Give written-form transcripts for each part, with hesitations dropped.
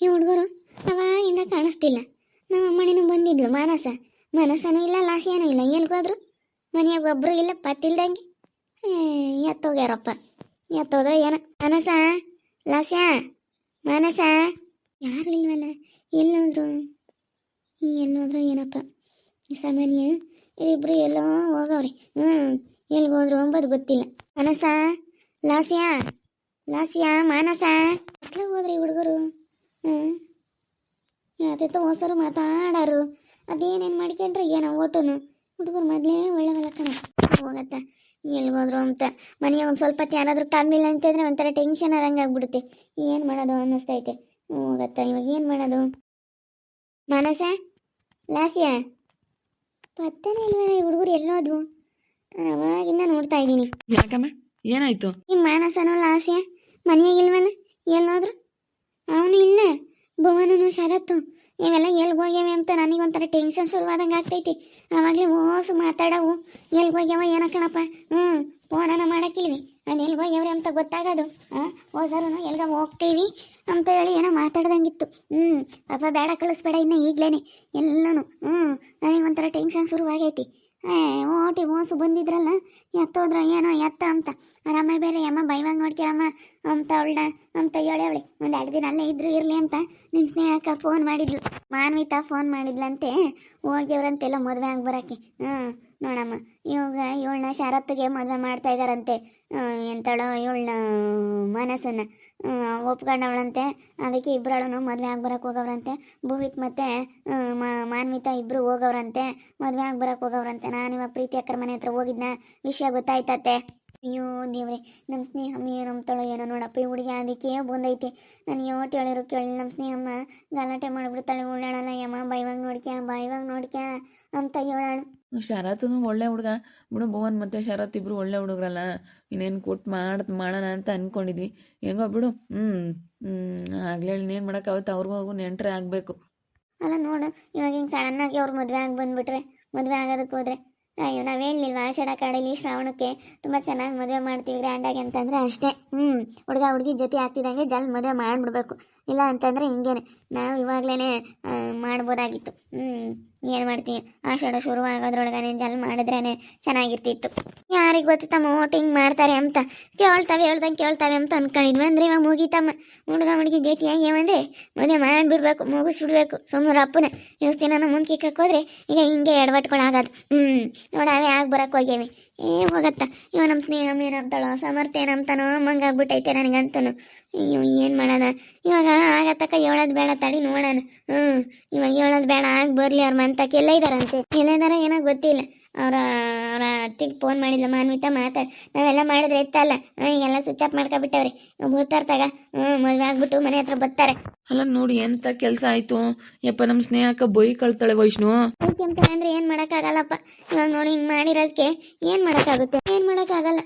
ಈ ಹುಡುಗರು ಅವಾಗಿಂದ ಕಾಣಿಸ್ತಿಲ್ಲ. ನಮ್ಮ ಅಮ್ಮನೇನು ಬಂದಿದ್ಲು, ಮನಸನೂ ಇಲ್ಲ, ಲಾಸಿಯಾನೂ ಇಲ್ಲ. ಎಲ್ಗೋದ್ರು? ಮನೆಯಾಗ ಒಬ್ರು ಇಲ್ಲ, ಪತ್ತಿಲ್ದಂಗೆ ಎತ್ತೋಗ್ಯಾರಪ್ಪ. ಎತ್ತೋದ್ರೆ ಏನ? ಲಾಸ್ಯಾ, ಮಾನಸ, ಯಾರು ಇಲ್ವಲ್ಲ. ಎಲ್ಲೋದ್ರು ಏನಪ್ಪ ಸಾಮಾನ್ಯ. ಇಬ್ಬರು ಎಲ್ಲೋ ಹೋಗವ್ರಿ. ಎಲ್ಗೋದ್ರು ಅಂಬದು ಗೊತ್ತಿಲ್ಲ. ಲಾಸ್ಯಾ, ಮಾನಸ ಎಟ್ಲ ಹೋದ್ರಿ ಹುಡುಗರು? ಯಾತೈತೋ ಹೊಸರು ಮಾತಾಡಾರು. ಅದೇನೇನು ಮಾಡ್ಕೊಂಡ್ರಿ ಏನೋ ಓಟುನು. ಹುಡುಗರು ಮೊದಲೇ ಒಳ್ಳೆವಲ್ಲ ಕಣ. ಹೋಗತ್ತ ಎಲ್ಗೋದ್ರು ಅಂತ ಮನೆಯಾಗ ಒಂದು ಸ್ವಲ್ಪ ಹೊತ್ತು ಯಾರಾದ್ರೂ ಕಾಣಲಿಲ್ಲ ಅಂತಂದ್ರೆ ಒಂಥರ ಟೆನ್ಷನ್ ಆದಂಗೆ ಆಗ್ಬಿಡುತ್ತೆ. ಏನು ಮಾಡೋದು ಅನ್ನಿಸ್ತೈತೆ. ಹೋಗತ್ತ ಇವಾಗ ಏನು ಮಾಡೋದು? ಮಾನಸ, ಲಾಸ್ಯ, ಪತ್ತನೇ ಇಲ್ವಲ್ಲ ಈ ಹುಡುಗರು. ಎಲ್ಲೋದ್ವು? ಅವಾಗಿಂದ ನೋಡ್ತಾ ಇದ್ದೀನಿ. ಯಾಕಮ್ಮ, ಏನಾಯ್ತು? ನಿಮ್ಮ ಮಾನಸನೂ ಲಾಸ್ಯ ಮನೆಯಾಗಿಲ್ವಲ್ಲ, ಎಲ್ಲೋದ್ರು? ಅವನು ಇಲ್ಲ, ಭುವನನು ಶರತ್ತು ಇವೆಲ್ಲ ಎಲ್ಗೋಗ್ಯಾವೆ ಅಂತ ನನಗೊಂಥರ ಟೆನ್ಷನ್ ಶುರುವಾದಂಗೆ ಆಗ್ತೈತಿ. ಆವಾಗಲೇ ಓಸು ಮಾತಾಡವು. ಎಲ್ಗೋಗ್ಯಾವ ಏನೋ ಕಣಪ್ಪ. ಫೋನನ ಮಾಡೋಕ್ಕಿಲ್ವಿ, ನಾನು ಎಲ್ಗೋಗ್ಯವ್ರಿ ಅಂತ ಗೊತ್ತಾಗೋದು. ಓಸರು ಎಲ್ಗ ಹೋಗ್ತೀವಿ ಅಂತ ಹೇಳಿ ಏನೋ ಮಾತಾಡ್ದಂಗಿತ್ತು. ಪಾಪ ಬೇಡ, ಕಳಿಸ್ಬೇಡ ಇನ್ನು ಈಗ್ಲೇನೆ ಎಲ್ಲನೂ. ನನಗೊಂಥರ ಟೆನ್ಷನ್ ಶುರುವಾಗೈತಿ. ಓಟಿ ಓಸು ಬಂದಿದ್ರಲ್ಲ, ಎತ್ತೋದ್ರ ಏನೋ ಎತ್ತ ಅಂತ. ರಮ್ಮ ಬೇರೆ ಅಮ್ಮ ಬೈವಾಗ ನೋಡ್ಕೊಳಮ್ಮ ಅಂತ ಅವಳನ್ನ ಅಂತ ಹೇಳವಳೆ. ಒಂದು 2 ದಿನ ಅಲ್ಲೇ ಇದ್ರು ಇರಲಿ ಅಂತ ನಿನ್ನ ಸ್ನೇಹಕ್ಕ ಫೋನ್ ಮಾಡಿದ್ಲು. ಮಾನ್ವಿತಾ ಫೋನ್ ಮಾಡಿದ್ಲಂತೆ, ಹೋಗ್ಯವ್ರಂತೆಲ್ಲ ಮದುವೆ ಆಗಿ ಬರೋಕ್ಕೆ. ನೋಡಮ್ಮ, ಇವಾಗ ಇವಳನ್ನ ಶರತ್ತಿಗೆ ಮದುವೆ ಮಾಡ್ತಾ ಇದ್ದಾರಂತೆ. ಎಂತಳೋ ಇವಳನ್ನ ಮನಸ್ಸನ್ನು ಒಪ್ಕೊಂಡವಳಂತೆ. ಅದಕ್ಕೆ ಇಬ್ಬರಳೂ ಮದುವೆ ಆಗಿ ಬರೋಕ್ಕೆ ಹೋಗವ್ರಂತೆ. ಭುವಿಕ್ ಮತ್ತು ಮಾನ್ವಿತಾ ಇಬ್ಬರು ಹೋಗವ್ರಂತೆ, ಮದುವೆ ಆಗಿ ಬರೋಕ್ಕೆ ಹೋಗವ್ರಂತೆ. ನಾನು ಇವಾಗ ಪ್ರೀತಿ ಅಕ್ಕರ ಮನೆ ಹತ್ರ ಹೋಗಿದ್ನ, ವಿಷಯ ಗೊತ್ತಾಯ್ತತ್ತೆ. ಅಯ್ಯೋ ದೇವ್ರೆ, ನಮ್ಮ ಸ್ನೇಹಮ್ಮ ಏನಂತಳೋ ಏನೋ ನೋಡಪ್ಪ. ಈ ಹುಡುಗಿ ಅದಕ್ಕೆ ಬಂದೈತೆ. ನಾನು ಯೋಟ್ ಹೇಳಿರು ಕೇಳಿ ನಮ್ಮ ಸ್ನೇಹಮ್ಮ ಗಲಾಟೆ ಮಾಡಿಬಿಡ್ತಾಳೆ. ಉಳ್ಳಾಳಲ್ಲ ಯಮ್ಮ, ಬೈವಾಗ ನೋಡ್ಕ್ಯಾ ಅಂತ ಹೇಳಾಳು. ಶರತ್ನು ಒಳ್ಳೆ ಹುಡುಗ ಬಿಡು. ಭುವನ್ ಮತ್ತು ಶರತ್ ಇಬ್ರು ಒಳ್ಳೆ ಹುಡುಗರಲ್ಲ. ಇನ್ನೇನು ಕೊಟ್ಟು ಮಾಡೋಣ ಅಂತ ಅಂದ್ಕೊಂಡಿದ್ವಿ. ಹೆಂಗೋ ಬಿಡು. ಆಗ್ಲೇ ಇನ್ನೇನು ಮಾಡೋಕ್ಕಾಗುತ್ತೆ, ಅವ್ರಿಗೂ ನೆಂಟ್ರೆ ಆಗಬೇಕು. ಅಲ್ಲ ನೋಡು, ಇವಾಗ ಹಿಂಗೆ ಸಡನ್ನಾಗಿ ಅವ್ರು ಮದುವೆ ಆಗಿ ಬಂದುಬಿಟ್ರೆ, ಮದುವೆ ಆಗೋದಕ್ಕೆ ಹೋದ್ರೆ ಅಯ್ಯೋ ನಾವು ಹೇಳಿಲ್ವಾ ಆಷಾಢ ಕಾಡಲ್ಲಿ ಶ್ರಾವಣಕ್ಕೆ ತುಂಬ ಚೆನ್ನಾಗಿ ಮದುವೆ ಮಾಡ್ತೀವಿ ಗ್ರ್ಯಾಂಡಾಗಿ ಅಂತಂದರೆ ಅಷ್ಟೇ. ಹುಡುಗ ಹುಡುಗಿ ಜೊತೆ ಆಗ್ತಿದ್ದಂಗೆ ಜಲ್ ಮದುವೆ ಮಾಡಿಬಿಡ್ಬೇಕು. ಇಲ್ಲ ಅಂತಂದರೆ ಹಿಂಗೇನೆ ನಾವು ಇವಾಗಲೇ ಮಾಡ್ಬೋದಾಗಿತ್ತು. ಏನು ಮಾಡ್ತೀವಿ, ಆಷಾಢ ಶುರು ಆಗೋದ್ರೊಳಗನೆ ಜಲ್ ಮಾಡಿದ್ರೇ ಚೆನ್ನಾಗಿರ್ತಿತ್ತು. ಯಾರಿಗೆ ಗೊತ್ತಿತ್ತಮ್ಮ ಓಟಿಂಗ್ ಮಾಡ್ತಾರೆ ಅಂತ. ಕೇಳ್ತಾವೆ ಅಂತ ಅಂದ್ಕೊಂಡಿದ್ವಿ. ಅಂದ್ರೆ ಇವಾಗ ಮುಗೀತಮ್ಮ. ಹುಡುಗಿ ಜೊತೆ ಹೆಂಗೆ ಮದುವೆ ಮಾಡಿಬಿಡ್ಬೇಕು, ಮುಗಿಸ್ಬಿಡ್ಬೇಕು. ಸುಮ್ಮನೆ ಅಪ್ಪನ ದಿನ ಮುಂಚಿಕ್ಕೆ ಹೋದ್ರೆ ಈಗ ಹಿಂಗೆ ಎಡವಟ್ಗಳಾಗೋದು. ನೋಡವೇ ಆಗಿ ಬರೋಕ್ಕೆ ಹೋಗ್ಯವಿ. ಹೋಗತ್ತ ಇವ ನಮ್ಮ ಸ್ನೇಹ ಏನಂತಾಳೋ, ಸಮರ್ಥ ಏನಂತಾನೋ ಮಂಗಾಗ್ಬಿಟ್ಟೈತೆ ನನಗಂತನು. ಅಯ್ಯೋ ಏನು ಮಾಡೋಣ ಇವಾಗ? ಆಗತ್ತಕ್ಕ ಹೇಳೋದು ಬೇಡ, ತಡಿ ನೋಡೋಣ. ಇವಾಗ ಹೇಳೋದು ಬೇಡ, ಆಗಿ ಬರಲಿ. ಅವ್ರ ಮಂತಕ್ಕೆ ಎಲ್ಲ ಇದ್ದಾರಂತೆ. ಎಲ್ಲ ಏನೋ ಗೊತ್ತಿಲ್ಲ. ಅವರ ಅತ್ತಿಗೆ ಫೋನ್ ಮಾಡಿಲ್ಲ ಮಾನ್ವಿತಾ, ನಾವೆಲ್ಲ ಮಾಡಿದ್ರೆ ಎತ್ತಲ್ಲ. ಈಗೆಲ್ಲ ಸ್ವಿಚ್ ಆಫ್ ಮಾಡ್ಕೊಬಿಟ್ಟವ್ರಿ. ಬರ್ತಾರ ಮದುವೆ ಆಗ್ಬಿಟ್ಟು ಮನೆ ಹತ್ರ ಬರ್ತಾರೆ. ಅಲ್ಲ ನೋಡಿ, ಎಂಥ ಕೆಲಸ ಆಯಿತು ಯಪ್ಪ. ನಮ್ಮ ಸ್ನೇಹಕ್ಕ ಬೈ ಕಳ್ತಾಳೆ ವೈಷ್ಣು. ಅಂದ್ರೆ ಏನು ಮಾಡೋಕ್ಕಾಗಲ್ಲಪ್ಪ. ಇವಾಗ ನೋಡಿ ಹಿಂಗೆ ಮಾಡಿರೋದಕ್ಕೆ ಏನು ಮಾಡೋಕ್ಕಾಗಲ್ಲ.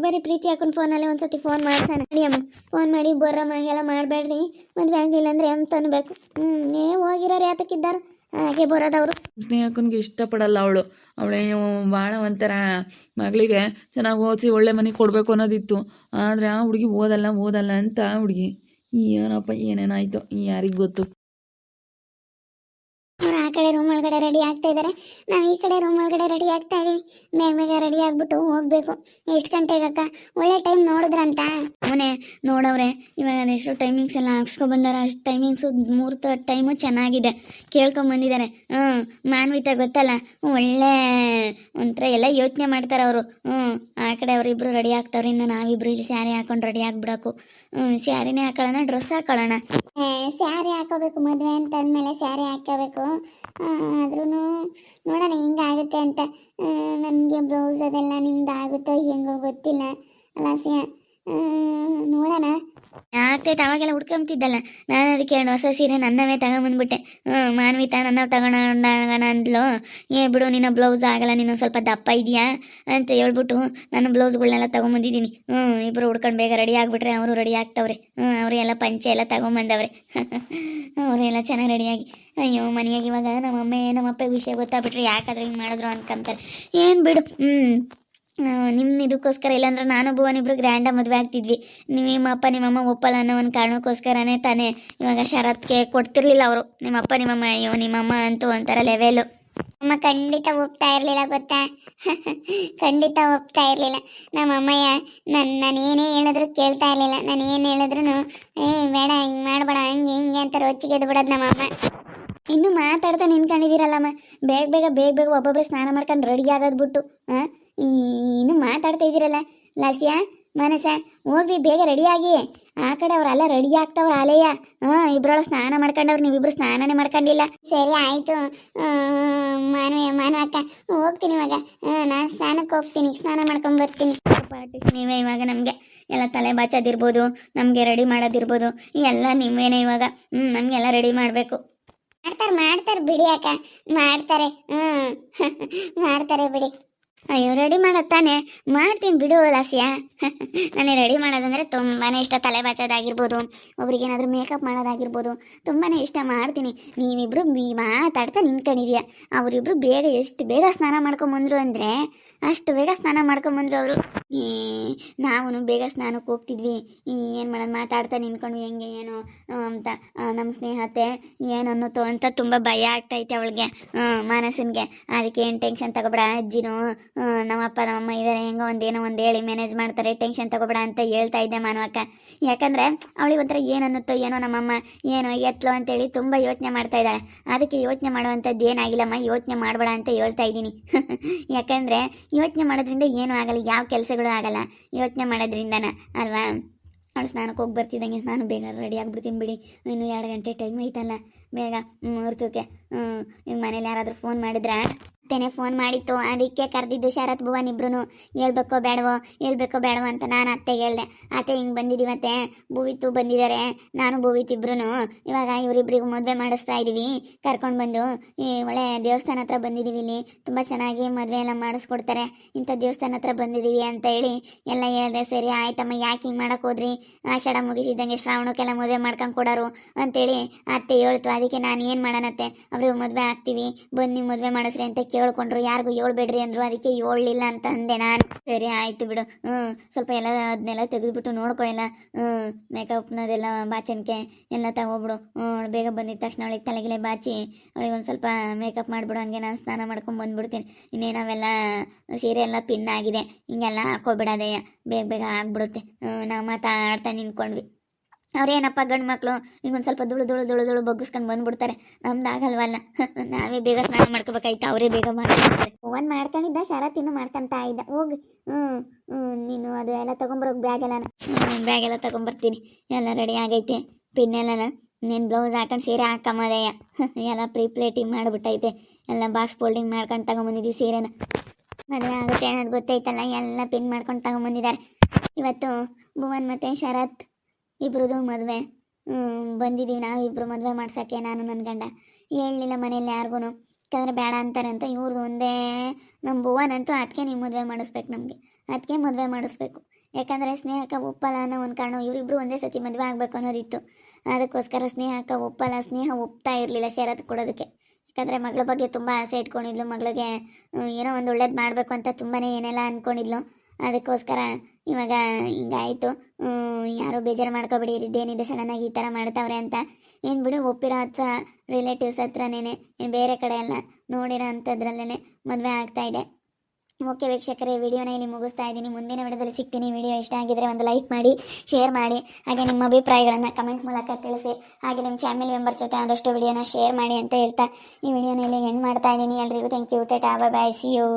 ಬರೀ ಪ್ರೀತಿ ಹಾಕೊಂಡು ಫೋನಲ್ಲಿ ಒಂದ್ಸತಿ ಫೋನ್ ಮಾಡ್ತಾನೆ. ಅಮ್ಮ ಫೋನ್ ಮಾಡಿ ಬರ್ರಮ್ಮ, ಹಂಗೆಲ್ಲ ಮಾಡಬೇಡ್ರಿ, ಮದುವೆ ಆಗಲಿಲ್ಲ ಅಂದರೆ ಅಂತ ಅನ್ಬೇಕು. ಹೋಗಿರೋರು ಯಾತಕ್ಕಿದ್ದಾರು, ಹಾಗೆ ಬರೋದವರು. ಸ್ನೇಹಕ್ಕನಿಗೆ ಇಷ್ಟಪಡಲ್ಲ ಅವಳೇ ಭಾಳ ಒಂಥರ ಮಗಳಿಗೆ ಚೆನ್ನಾಗಿ ಓದಿಸಿ ಒಳ್ಳೆ ಮನೆಗೆ ಕೊಡಬೇಕು ಅನ್ನೋದಿತ್ತು. ಆದರೆ ಆ ಹುಡುಗಿ ಓದಲ್ಲ ಅಂತ ಹುಡುಗಿ ಏನಪ್ಪ ಏನೇನಾಯಿತು ಯಾರಿಗೆ ಗೊತ್ತು. ಅವ್ರು ಆ ಕಡೆ ರೂಮ್ ಒಳಗಡೆ ರೆಡಿ ಆಗ್ತಾ ಇದ್ದಾರೆ, ನಾವು ಈ ಕಡೆ ರೂಮ್ ಒಳಗಡೆ ರೆಡಿ ಆಗ್ತಾ ಇದೀವಿ. ಬೇಗ ರೆಡಿ ಆಗ್ಬಿಟ್ಟು ಹೋಗ್ಬೇಕು. ಎಷ್ಟು ಗಂಟೆಗಕ್ಕ? ಒಳ್ಳೆ ಟೈಮ್ ನೋಡಿದ್ರಂತ ಅವನೇ ನೋಡವ್ರೆ. ಇವಾಗ ಎಷ್ಟು ಟೈಮಿಂಗ್ಸ್ ಎಲ್ಲ ಹಾಕ್ಸ್ಕೊಬಂದಾರ. ಅಷ್ಟು ಟೈಮಿಂಗ್ಸು ಮುಹೂರ್ತ ಟೈಮು ಚೆನ್ನಾಗಿದೆ, ಕೇಳ್ಕೊಂಬಂದಿದ್ದಾರೆ. ಮಾನ್ವಿತ ಗೊತ್ತಲ್ಲ, ಒಳ್ಳೆ ಒಂಥರ ಎಲ್ಲ ಯೋಚನೆ ಮಾಡ್ತಾರೆ ಅವರು. ಆ ಕಡೆ ಅವರಿಬ್ರು ರೆಡಿ ಆಗ್ತಾವ್ರಿ. ಇನ್ನು ನಾವಿಬ್ರು ಇಲ್ಲಿ ಸ್ಯಾರಿ ಹಾಕೊಂಡು ರೆಡಿ ಆಗ್ಬಿಡೋಕು. ಸ್ಯಾರಿನೇ ಹಾಕೊಳ್ಳೋಣ, ಡ್ರೆಸ್ ಹಾಕೊಳ್ಳೋಣ? ಸ್ಯಾರಿ ಹಾಕೋಬೇಕು, ಮದುವೆ ಅಂತ ಅಂದಮೇಲೆ ಸ್ಯಾರಿ ಹಾಕೋಬೇಕು. ಆದ್ರೂ ನೋಡೋಣ ಹಿಂಗಾಗುತ್ತೆ ಅಂತ. ನನಗೆ ಬ್ಲೌಸ್ ಅದೆಲ್ಲ ನಿಮ್ದು ಆಗುತ್ತೋ ಹೆಂಗೋ ಗೊತ್ತಿಲ್ಲ ಅಲ್ಲ. ನೋಡೋಣ. ಆಗ್ತೈತೆ. ಅವಾಗೆಲ್ಲ ಹುಡ್ಕೊಂತಿದ್ದಲ್ಲ ನಾನು, ಅದಕ್ಕೆ 2 ಹೊಸ ಸೀರೆ ನನ್ನವೇ ತಗೊಂಬಂದ್ಬಿಟ್ಟೆ. ಮಾನ್ವಿತಾ ನನ್ನ ತಗೊಂಡೋಣ ಅಂದ್ಲು. ಬಿಡು, ನಿನ್ನ ಬ್ಲೌಸ್ ಆಗಲ್ಲ, ನೀನು ಸ್ವಲ್ಪ ದಪ್ಪ ಇದೆಯಾ ಅಂತ ಹೇಳ್ಬಿಟ್ಟು ನಾನು ಬ್ಲೌಸ್ಗಳನ್ನೆಲ್ಲ ತಗೊಂಬಂದಿದ್ದೀನಿ. ಇಬ್ಬರು ಹುಡ್ಕೊಂಡು ಬೇಗ ರೆಡಿ ಆಗಿಬಿಟ್ರೆ ಅವರು ರೆಡಿ ಆಗ್ತವ್ರೆ. ಅವರೆಲ್ಲ ಪಂಚೆ ಎಲ್ಲ ತಗೊಂಬಂದವ್ರೆ. ಅವರೆಲ್ಲ ಚೆನ್ನಾಗಿ ರೆಡಿಯಾಗಿ. ಅಯ್ಯೋ ಮನೆಯಾಗ ಇವಾಗ ನಮ್ಮಪ್ಪ ವಿಷಯ ಗೊತ್ತಾಗ್ಬಿಟ್ರೆ ಯಾಕಾದ್ರೂ ಹಿಂಗೆ ಮಾಡಿದ್ರು ಅನ್ಕೊಂತಾರೆ. ಏನು ಬಿಡು. ನಿಮ್ಮ ಇದಕ್ಕೋಸ್ಕರ ಇಲ್ಲಾಂದ್ರೆ ನಾನು ಭುವನ್ ಇಬ್ರು ಗ್ರ್ಯಾಂಡಾಗಿ ಮದುವೆ ಆಗ್ತಿದ್ವಿ. ನಿಮ್ಮಪ್ಪ ನಿಮ್ಮಮ್ಮ ಒಪ್ಪಲ್ಲ ಅನ್ನೋ ಒಂದು ಕಾರಣಕ್ಕೋಸ್ಕರನೇ ತಾನೇ ಇವಾಗ ಶರತ್ಗೆ ಕೊಡ್ತಿರ್ಲಿಲ್ಲ ಅವರು. ನಿಮ್ಮಪ್ಪ ನಿಮ್ಮಮ್ಮ, ಅಯ್ಯೋ ನಿಮ್ಮಮ್ಮ ಅಂತೂ ಒಂಥರ ಲೆವೆಲು. ಅಮ್ಮ ಖಂಡಿತ ಒಪ್ತಾ ಇರಲಿಲ್ಲ ಗೊತ್ತಾ. ಖಂಡಿತ ಒಪ್ತಾ ಇರಲಿಲ್ಲ ನಮ್ಮಮ್ಮಯ್ಯ. ನಾನು ಏನೇ ಹೇಳಿದ್ರು ಕೇಳ್ತಾ ಇರಲಿಲ್ಲ. ನಾನು ಏನು ಹೇಳಿದ್ರು ಬೇಡ ಹಿಂಗೆ ಮಾಡಬೇಡ ಹಂಗೆ ಹಿಂಗೆ ಅಂತ ರೊಚ್ಚಿಗೆದ್ದು ಬಿಡೋದು ನಮ್ಮಮ್ಮ. ಇನ್ನು ಮಾತಾಡ್ತಾ ನಿಂತ್ಕೊಂಡಿದ್ದೀರಲ್ಲಮ್ಮ, ಬೇಗ ಬೇಗ ಬೇಗ ಬೇಗ ಒಬ್ಬೊಬ್ಬರು ಸ್ನಾನ ಮಾಡ್ಕೊಂಡು ರೆಡಿ ಆಗೋದು ಬಿಟ್ಟು ಇನ್ನು ಮಾತಾಡ್ತಾ ಇದ್ದೀರಲ್ಲ. ಲಾಸ್ಯ ಮನಸ ಹೋಗ್ರಿ ಬೇಗ ರೆಡಿಯಾಗಿ. ಆ ಕಡೆ ಅವರೆಲ್ಲ ರೆಡಿ ಆಗ್ತಾವ್ರ ಆಲೆಯ. ಇಬ್ರೊಳಗೆ ಸ್ನಾನ ಮಾಡ್ಕೊಂಡವ್ರು, ನೀವಿಬ್ರು ಸ್ನಾನನೇ ಮಾಡ್ಕೊಂಡಿಲ್ಲ. ಸರಿ ಆಯಿತು ಮಾನವಕ್ಕ, ಹೋಗ್ತೀನಿ ಇವಾಗ. ನಾನು ಸ್ನಾನಕ್ಕೆ ಹೋಗ್ತೀನಿ, ಸ್ನಾನ ಮಾಡ್ಕೊಂಬರ್ತೀನಿ. ಪಾರ್ಟಿಸ್ ನೀವೇ ಇವಾಗ ನಮಗೆ ಎಲ್ಲ ತಲೆ ಬಾಚೋದಿರ್ಬೋದು, ನಮಗೆ ರೆಡಿ ಮಾಡೋದಿರ್ಬೋದು, ಎಲ್ಲ ನೀವೇನೇ ಇವಾಗ. ನಮಗೆಲ್ಲ ರೆಡಿ ಮಾಡಬೇಕು. ಮಾಡ್ತಾರೆ ಬಿಡಿ ಅಕ್ಕ, ಮಾಡ್ತಾರೆ. ಮಾಡ್ತಾರೆ ಬಿಡಿ. ಅಯ್ಯೋ ರೆಡಿ ಮಾಡೋದು ಮಾಡ್ತೀನಿ ಬಿಡು ಲಾಸ್ಯ. ನನಗೆ ರೆಡಿ ಮಾಡೋದಂದರೆ ತುಂಬಾ ಇಷ್ಟ. ತಲೆ ಬಾಚೋದಾಗಿರ್ಬೋದು, ಒಬ್ರಿಗೇನಾದರೂ ಮೇಕಪ್ ಮಾಡೋದಾಗಿರ್ಬೋದು, ತುಂಬಾ ಇಷ್ಟ, ಮಾಡ್ತೀನಿ. ನೀವಿಬ್ರು ಮಾತಾಡ್ತಾ ನಿಂತ್ಕೊಂಡಿದ್ಯಾ. ಅವರಿಬ್ರು ಬೇಗ ಎಷ್ಟು ಬೇಗ ಸ್ನಾನ ಮಾಡ್ಕೊಂಬಂದ್ರು ಅಂದರೆ ಅಷ್ಟು ಬೇಗ ಸ್ನಾನ ಮಾಡ್ಕೊಂಬಂದ್ರು ಅವರು. ನಾವು ಬೇಗ ಸ್ನಾನಕ್ಕೆ ಹೋಗ್ತಿದ್ವಿ. ಏನು ಮಾಡೋದು, ಮಾತಾಡ್ತಾ ನಿಂತ್ಕೊಂಡ್ವಿ ಹೆಂಗೆ ಏನು ಅಂತ. ನಮ್ಮ ಸ್ನೇಹತೆ ಏನು ಅನ್ನೋದು ಅಂತ ತುಂಬ ಭಯ ಆಗ್ತೈತೆ ಅವಳಿಗೆ, ಮನಸ್ಸಿನ್ಗೆ. ಅದಕ್ಕೆ ಏನು ಟೆನ್ಷನ್ ತಗೋಬೇಡ, ಅಜ್ಜಿನೂ ನಮ್ಮಪ್ಪ ನಮ್ಮಮ್ಮ ಇದ್ದಾರೆ, ಹೆಂಗೋ ಒಂದೇನೋ ಒಂದು ಹೇಳಿ ಮ್ಯಾನೇಜ್ ಮಾಡ್ತಾರೆ, ಟೆನ್ಷನ್ ತಗೋಬೇಡ ಅಂತ ಹೇಳ್ತಾ ಇದ್ದೆ ಮಾನವಕ್ಕ. ಯಾಕಂದರೆ ಅವಳಿಗೆ ಒಂಥರ ಏನು ಅನ್ನುತ್ತೋ ಏನೋ ನಮ್ಮಮ್ಮ ಏನೋ ಎತ್ತಲೋ ಅಂತೇಳಿ ತುಂಬ ಯೋಚನೆ ಮಾಡ್ತಾ ಇದ್ದಾಳೆ. ಅದಕ್ಕೆ ಯೋಚನೆ ಮಾಡುವಂಥದ್ದು ಏನಾಗಿಲ್ಲಮ್ಮ, ಯೋಚನೆ ಮಾಡಬೇಡ ಅಂತ ಹೇಳ್ತಾ ಇದ್ದೀನಿ. ಯಾಕಂದರೆ ಯೋಚನೆ ಮಾಡೋದ್ರಿಂದ ಏನೂ ಆಗಲ್ಲ, ಯಾವ ಕೆಲಸಗಳು ಆಗಲ್ಲ ಯೋಚನೆ ಮಾಡೋದ್ರಿಂದನ ಅಲ್ವಾ. ಅವಳು ಸ್ನಾನಕ್ಕೆ ಹೋಗಿ ಬರ್ತಿದ್ದಂಗೆ ನಾನು ಬೇಗ ರೆಡಿ ಆಗಿಬಿಡ್ತೀನಿ ಬಿಡಿ. ಇನ್ನು 2 ಗಂಟೆ ಟೈಮ್ ಐತಲ್ಲ, ಬೇಗ ಮುಹೂರ್ತಕ್ಕೆ. ಈಗ ಮನೇಲಿ ಯಾರಾದರೂ ಫೋನ್ ಮಾಡಿದ್ರೆ ಅತ್ತೇನೆ ಫೋನ್ ಮಾಡಿತ್ತು, ಅದಕ್ಕೆ ಕರೆದಿದ್ದು ಶರತ್ ಭುವನ್ ಇಬ್ರು. ಹೇಳ್ಬೇಕೋ ಬೇಡವೋ ಅಂತ ನಾನು ಅತ್ತೆಗೆ ಹೇಳ್ದೆ. ಅತ್ತೆ ಹಿಂಗೆ ಬಂದಿದ್ದೀವತ್ತೆ, ಭುವಿತ್ತು ಬಂದಿದ್ದಾರೆ, ನಾನು ಭುವಿತ್ ಇಬ್ರು ಇವಾಗ ಇವರಿಬ್ರಿಗೂ ಮದುವೆ ಮಾಡಿಸ್ತಾ ಇದ್ದೀವಿ. ಕರ್ಕೊಂಡು ಬಂದು ಈ ಒಳ್ಳೆ ದೇವಸ್ಥಾನ ಹತ್ರ ಬಂದಿದ್ದೀವಿ, ಇಲ್ಲಿ ತುಂಬ ಚೆನ್ನಾಗಿ ಮದುವೆ ಎಲ್ಲ ಮಾಡಿಸ್ಕೊಡ್ತಾರೆ, ಇಂಥ ದೇವಸ್ಥಾನ ಹತ್ರ ಬಂದಿದ್ದೀವಿ ಅಂತ ಹೇಳಿ ಎಲ್ಲ ಹೇಳ್ದೆ. ಸರಿ ಆಯ್ತಮ್ಮ, ಯಾಕೆ ಹಿಂಗೆ ಮಾಡೋಕೆ ಹೋದ್ರಿ, ಆಷಾಢ ಮುಗಿಸಿದ್ದಂಗೆ ಶ್ರಾವಣಕ್ಕೆಲ್ಲ ಮದುವೆ ಮಾಡ್ಕೊಂಡು ಕೊಡೋರು ಅಂತೇಳಿ ಅತ್ತೆ ಹೇಳ್ತು. ಅದಕ್ಕೆ ನಾನು ಏನು ಮಾಡೋಣತ್ತೆ, ಅವ್ರಿಗೆ ಮದುವೆ ಆಗ್ತೀವಿ ಬನ್ನಿ ಮದುವೆ ಮಾಡಿಸ್ರಿ ಅಂತ ಕೇಳ್ಕೊಂಡ್ರು. ಯಾರಿಗೂ ಹೇಳ್ಬೇಡ್ರಿ ಅಂದರು, ಅದಕ್ಕೆ ಹೇಳಲಿಲ್ಲ ಅಂತ ಅಂದೆ ನಾನು. ಸರಿ ಆಯಿತು ಬಿಡು. ಸ್ವಲ್ಪ ಎಲ್ಲ ಅದನ್ನೆಲ್ಲ ತೆಗೆದುಬಿಟ್ಟು ನೋಡ್ಕೊ, ಎಲ್ಲ ಮೇಕಪ್ನದೆಲ್ಲ ಬಾಚಣಿಕೆ ಎಲ್ಲ ತಗೋಬಿಡು. ಬೇಗ ಬಂದಿದ್ದ ತಕ್ಷಣ ಅವಳಿಗೆ ತಲೆಗಿಲೆ ಬಾಚಿ ಅವಳಿಗೆ ಒಂದು ಸ್ವಲ್ಪ ಮೇಕಪ್ ಮಾಡಿಬಿಡು. ಹಂಗೆ ನಾನು ಸ್ನಾನ ಮಾಡ್ಕೊಂಡು ಬಂದುಬಿಡ್ತೀನಿ. ಇನ್ನೇನು ಅವೆಲ್ಲ ಸೀರೆ ಎಲ್ಲ ಪಿನ್ ಆಗಿದೆ, ಹಿಂಗೆಲ್ಲ ಹಾಕೋಬಿಡೋದೆಯ, ಬೇಗ ಬೇಗ ಆಗ್ಬಿಡುತ್ತೆ. ನಾವು ಮಾತಾಡ್ತಾ ನಿಂತ್ಕೊಂಡ್ವಿ. ಅವ್ರೇನಪ್ಪ ಗಂಡು ಮಕ್ಕಳು ಹಿಂಗೊಂದು ಸ್ವಲ್ಪ ದುಳು ಬಗ್ಗಿಸ್ಕೊಂಡು ಬಂದ್ಬಿಡ್ತಾರೆ, ನಮ್ದು ಆಗಲ್ವಲ್ಲ. ನಾವೇ ಬೇಗ ಸ್ನಾನ ಮಾಡ್ಕೋಬೇಕಾಯ್ತು, ಅವರೇ ಬೇಗ ಮಾಡ್ಕೊತಾರೆ. ಒಂದು ಮಾಡ್ಕೊಂಡಿದ್ದ, ಶರತ್ ಇನ್ನೂ ಮಾಡ್ಕೊತಾ ಇದ್ದ. ಹೋಗಿ ನೀನು ಅದು ಎಲ್ಲ ತೊಗೊಂಬರೋಕೆ ಬ್ಯಾಗೆಲ್ಲ ತೊಗೊಂಬರ್ತೀನಿ. ಎಲ್ಲ ರೆಡಿ ಆಗೈತೆ, ಪಿನ್ನೆಲ್ಲ ನೀನು ಬ್ಲೌಸ್ ಹಾಕೊಂಡು ಸೀರೆ ಹಾಕಮ್ಮದಯ್ಯ. ಎಲ್ಲ ಪ್ಲೇಟಿಂಗ್ ಮಾಡಿಬಿಟ್ಟೈತೆ, ಎಲ್ಲ ಬಾಕ್ಸ್ ಫೋಲ್ಡಿಂಗ್ ಮಾಡ್ಕೊಂಡು ತಗೊಂಬಂದಿದ್ದೀವಿ ಸೀರೆನ. ಮದುವೆ ಆಗುತ್ತೆ ಅನ್ನೋದು ಗೊತ್ತೈತಲ್ಲ, ಎಲ್ಲ ಪಿನ್ ಮಾಡ್ಕೊಂಡು ತಗೊಂಬಂದಿದ್ದಾರೆ. ಇವತ್ತು ಭುವನ್ ಮತ್ತು ಶರತ್ ಇಬ್ರದ್ದು ಮದುವೆ ಬಂದಿದ್ದೀವಿ ನಾವು ಇಬ್ಬರು ಮದುವೆ ಮಾಡ್ಸೋಕ್ಕೆ. ನಾನು ನನ್ನ ಗಂಡ ಹೇಳಲಿಲ್ಲ ಮನೇಲಿ ಯಾರಿಗೂ, ಯಾಕಂದರೆ ಬೇಡ ಅಂತಾರೆ ಅಂತ. ಇವ್ರದ್ದು ಒಂದೇ ನಮ್ಮ ಭುವನಂತೂ ಅದಕ್ಕೆ ನೀವು ಮದುವೆ ಮಾಡಿಸ್ಬೇಕು, ನಮಗೆ ಅದಕ್ಕೆ ಮದುವೆ ಮಾಡಿಸ್ಬೇಕು. ಯಾಕಂದರೆ ಸ್ನೇಹಕ್ಕೆ ಒಪ್ಪಲ್ಲ ಅನ್ನೋ ಒಂದು ಕಾರಣ, ಇವರಿಬ್ಬರು ಒಂದೇ ಸತಿ ಮದುವೆ ಆಗಬೇಕು ಅನ್ನೋದಿತ್ತು. ಅದಕ್ಕೋಸ್ಕರ ಸ್ನೇಹಕ್ಕೆ ಒಪ್ಪಲ್ಲ, ಸ್ನೇಹ ಒಪ್ತಾ ಇರಲಿಲ್ಲ ಶರತ್ ಕೊಡೋದಕ್ಕೆ. ಯಾಕಂದರೆ ಮಗಳ ಬಗ್ಗೆ ತುಂಬ ಆಸೆ ಇಟ್ಕೊಂಡಿದ್ಲು, ಮಗಳಿಗೆ ಏನೋ ಒಂದು ಒಳ್ಳೇದು ಮಾಡಬೇಕು ಅಂತ ತುಂಬಾ ಏನೆಲ್ಲ ಅಂದ್ಕೊಂಡಿದ್ಲು. ಅದಕ್ಕೋಸ್ಕರ ಇವಾಗ ಹಿಂಗಾಯಿತು. ಯಾರೋ ಬೇಜಾರು ಮಾಡ್ಕೊಬೇಡಿ, ಇದೇನಿದೆ ಸಡನ್ನಾಗಿ ಈ ಥರ ಮಾಡ್ತಾವ್ರೆ ಅಂತ. ಏನು ಬಿಡು, ಒಪ್ಪಿರೋ ಹತ್ರ ರಿಲೇಟಿವ್ಸ್ ಹತ್ರನೇ, ಏನು ಬೇರೆ ಕಡೆ ಎಲ್ಲ ನೋಡಿರೋ ಅಂಥದ್ರಲ್ಲೇ ಮದುವೆ ಆಗ್ತಾಯಿದೆ. ಓಕೆ ವೀಕ್ಷಕರೇ, ವಿಡಿಯೋನ ಇಲ್ಲಿ ಮುಗಿಸ್ತಾ ಇದ್ದೀನಿ. ಮುಂದಿನ ವಿಡಿಯೋದಲ್ಲಿ ಸಿಗ್ತೀನಿ. ವಿಡಿಯೋ ಇಷ್ಟ ಆಗಿದ್ರೆ ಒಂದು ಲೈಕ್ ಮಾಡಿ, ಶೇರ್ ಮಾಡಿ, ಹಾಗೆ ನಿಮ್ಮ ಅಭಿಪ್ರಾಯಗಳನ್ನು ಕಮೆಂಟ್ ಮೂಲಕ ತಿಳಿಸಿ. ಹಾಗೆ ನಿಮ್ಮ ಫ್ಯಾಮಿಲಿ ಮೆಂಬರ್ಸ್ ಜೊತೆ ಆದಷ್ಟು ವಿಡಿಯೋನ ಶೇರ್ ಮಾಡಿ ಅಂತ ಹೇಳ್ತಾ ಈ ವಿಡಿಯೋನ ಇಲ್ಲಿ ಎಂಡ್ ಮಾಡ್ತಾ ಇದ್ದೀನಿ. ಎಲ್ರಿಗೂ thank you, tata, bye, see you.